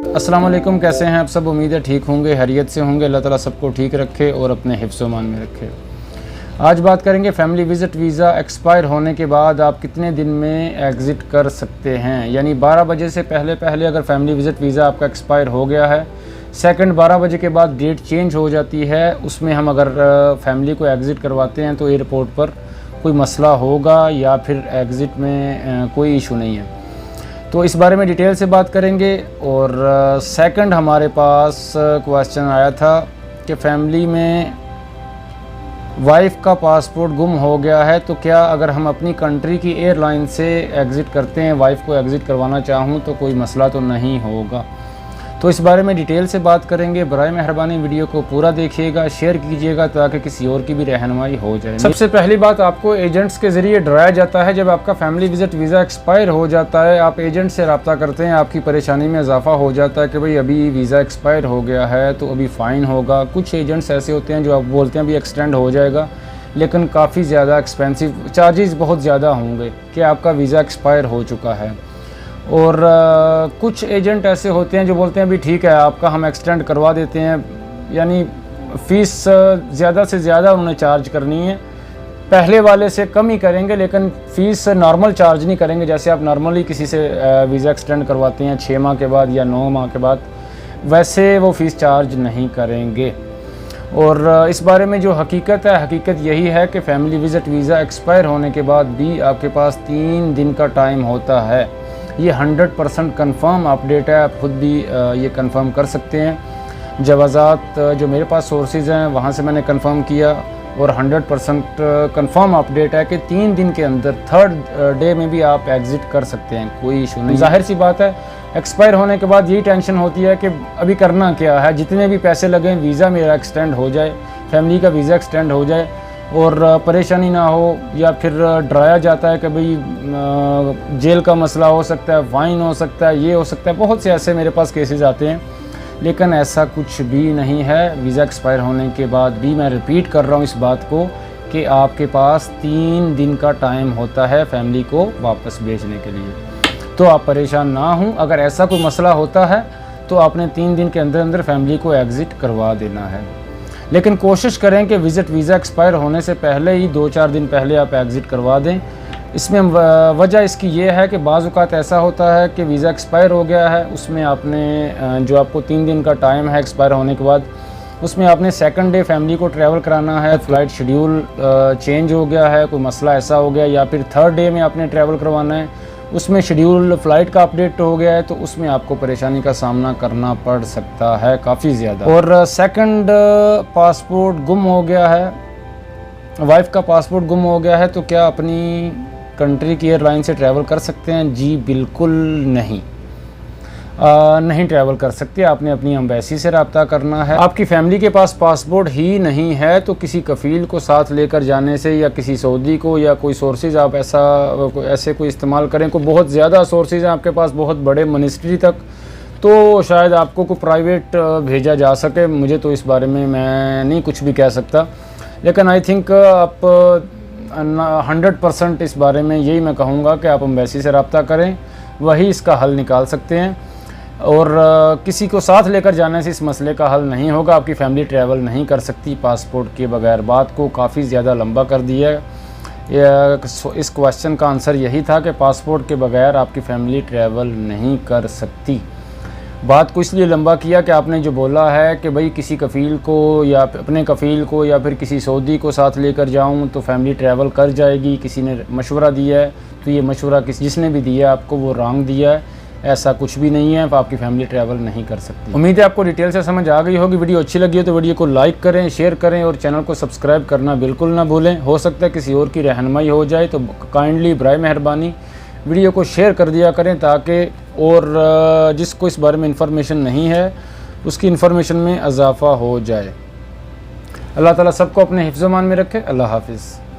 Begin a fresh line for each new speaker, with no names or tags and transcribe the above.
अस्सलाम वालेकुम, कैसे हैं आप सब। उम्मीद है ठीक होंगे, खैरियत से होंगे। अल्लाह ताला सबको ठीक रखे और अपने हिफ्ज़ मान में रखे। आज बात करेंगे फैमिली विज़िट वीज़ा एक्सपायर होने के बाद आप कितने दिन में एग्ज़िट कर सकते हैं। यानी 12 बजे से पहले अगर फैमिली विज़िट वीज़ा आपका एक्सपायर हो गया है, सेकंड 12 बजे के बाद डेट चेंज हो जाती है, उसमें हम अगर फैमिली को एग्ज़िट करवाते हैं तो एयरपोर्ट पर कोई मसला होगा या फिर एग्ज़िट में कोई इशू नहीं है। तो इस बारे में डिटेल से बात करेंगे। और सेकंड हमारे पास क्वेश्चन आया था कि फैमिली में वाइफ का पासपोर्ट गुम हो गया है, तो क्या अगर हम अपनी कंट्री की एयरलाइन से एग्ज़िट करते हैं, वाइफ को एग्ज़िट करवाना चाहूँ तो कोई मसला तो नहीं होगा। तो इस बारे में डिटेल से बात करेंगे। बराए मेहरबानी वीडियो को पूरा देखिएगा, शेयर कीजिएगा ताकि किसी और की भी रहनुमाई हो जाए। सबसे पहली बात, आपको एजेंट्स के ज़रिए डराया जाता है। जब आपका फैमिली विज़िट वीज़ा एक्सपायर हो जाता है, आप एजेंट से रब्ता करते हैं, आपकी परेशानी में इजाफा हो जाता है कि भाई अभी वीज़ा एक्सपायर हो गया है तो अभी फ़ाइन होगा। कुछ एजेंट्स ऐसे होते हैं जो आप बोलते हैं अभी एक्सटेंड हो जाएगा, लेकिन काफ़ी ज़्यादा एक्सपेंसिव चार्जेस बहुत ज़्यादा होंगे कि आपका वीज़ा एक्सपायर हो चुका है। और कुछ एजेंट ऐसे होते हैं जो बोलते हैं अभी ठीक है आपका हम एक्सटेंड करवा देते हैं, यानी फ़ीस ज़्यादा से ज़्यादा उन्हें चार्ज करनी है, पहले वाले से कम ही करेंगे, लेकिन फ़ीस नॉर्मल चार्ज नहीं करेंगे। जैसे आप नॉर्मली किसी से वीज़ा एक्सटेंड करवाते हैं 6 माह के बाद या 9 माह के बाद, वैसे वो फ़ीस चार्ज नहीं करेंगे। और इस बारे में जो हकीकत है, हकीकत यही है कि फैमिली विज़िट वीज़ा एक्सपायर होने के बाद भी आपके पास 3 दिन का टाइम होता है। ये 100% कन्फर्म अपडेट है, आप खुद भी ये कंफर्म कर सकते हैं। जवाज़ात जो मेरे पास सोर्सेज हैं वहाँ से मैंने कंफर्म किया और 100% कन्फर्म अपडेट है कि 3 दिन के अंदर थर्ड डे में भी आप एग्ज़िट कर सकते हैं, कोई इशू नहीं। जाहिर सी बात है, एक्सपायर होने के बाद यही टेंशन होती है कि अभी करना क्या है, जितने भी पैसे लगें वीज़ा मेरा एक्सटेंड हो जाए, फैमिली का वीज़ा एक्सटेंड हो जाए और परेशानी ना हो। या फिर डराया जाता है कि भाई जेल का मसला हो सकता है, फ़ाइन हो सकता है, ये हो सकता है। बहुत से ऐसे मेरे पास केसेस आते हैं, लेकिन ऐसा कुछ भी नहीं है। वीज़ा एक्सपायर होने के बाद भी मैं रिपीट कर रहा हूँ इस बात को कि आपके पास 3 दिन का टाइम होता है फैमिली को वापस भेजने के लिए। तो आप परेशान ना हों, अगर ऐसा कोई मसला होता है तो आपने 3 दिन के अंदर अंदर फैमिली को एग्ज़िट करवा देना है। लेकिन कोशिश करें कि विज़िट वीज़ा एक्सपायर होने से पहले ही 2-4 दिन पहले आप एग्ज़िट करवा दें। इसमें वजह इसकी ये है कि बाज़ औक़ात ऐसा होता है कि वीज़ा एक्सपायर हो गया है, उसमें आपने जो आपको 3 दिन का टाइम है एक्सपायर होने के बाद, उसमें आपने सेकंड डे फैमिली को ट्रैवल कराना है, फ़्लाइट शेड्यूल चेंज हो गया है, कोई मसला ऐसा हो गया, या फिर थर्ड डे में आपने ट्रैवल करवाना है, उसमें शेड्यूल फ़्लाइट का अपडेट हो गया है, तो उसमें आपको परेशानी का सामना करना पड़ सकता है काफ़ी ज़्यादा। और सेकंड पासपोर्ट गुम हो गया है, वाइफ का पासपोर्ट गुम हो गया है, तो क्या अपनी कंट्री की एयरलाइन से ट्रैवल कर सकते हैं? जी बिल्कुल नहीं, नहीं ट्रैवल कर सकते। आपने अपनी एम्बेसी से रब्ता करना है। आपकी फैमिली के पास पासपोर्ट ही नहीं है तो किसी कफ़ील को साथ लेकर जाने से, या किसी सऊदी को, या कोई सोर्सेज आप ऐसे कोई इस्तेमाल करें। को बहुत ज़्यादा सोर्सेज हैं आपके पास, बहुत बड़े मिनिस्ट्री तक, तो शायद आपको कोई प्राइवेट भेजा जा सके। मुझे तो इस बारे में मैं नहीं कुछ भी कह सकता, लेकिन आई थिंक आप 100% इस बारे में यही मैं कहूँगा कि आप एम्बेसी से रब्ता करें, वही इसका हल निकाल सकते हैं। और किसी को साथ लेकर जाने से इस मसले का हल नहीं होगा। आपकी फैमिली ट्रैवल नहीं कर सकती पासपोर्ट के बगैर। बात को काफ़ी ज़्यादा लंबा कर दिया है। इस क्वेश्चन का आंसर यही था कि पासपोर्ट के बगैर आपकी फैमिली ट्रैवल नहीं कर सकती। बात को इसलिए लंबा किया कि आपने जो बोला है कि भाई किसी कफ़ील को या अपने कफ़ील को या फिर किसी सऊदी को साथ लेकर जाऊं तो फैमिली ट्रैवल कर जाएगी, किसी ने मशवरा दिया है, तो ये मशवरा जिसने भी दिया है आपको वो रॉन्ग दिया है। ऐसा कुछ भी नहीं है, आपकी फैमिली ट्रैवल नहीं कर सकती। उम्मीद है आपको डिटेल से समझ आ गई होगी। वीडियो अच्छी लगी है तो वीडियो को लाइक करें, शेयर करें और चैनल को सब्सक्राइब करना बिल्कुल ना भूलें। हो सकता है किसी और की रहनुमाई हो जाए, तो काइंडली बराए मेहरबानी वीडियो को शेयर कर दिया करें, ताकि और जिसको इस बारे में इंफॉर्मेशन नहीं है उसकी इंफॉर्मेशन में इजाफ़ा हो जाए। अल्लाह ताला सबको अपने हिफ्ज़-ओ-मान में रखे। अल्लाह हाफ़िज़।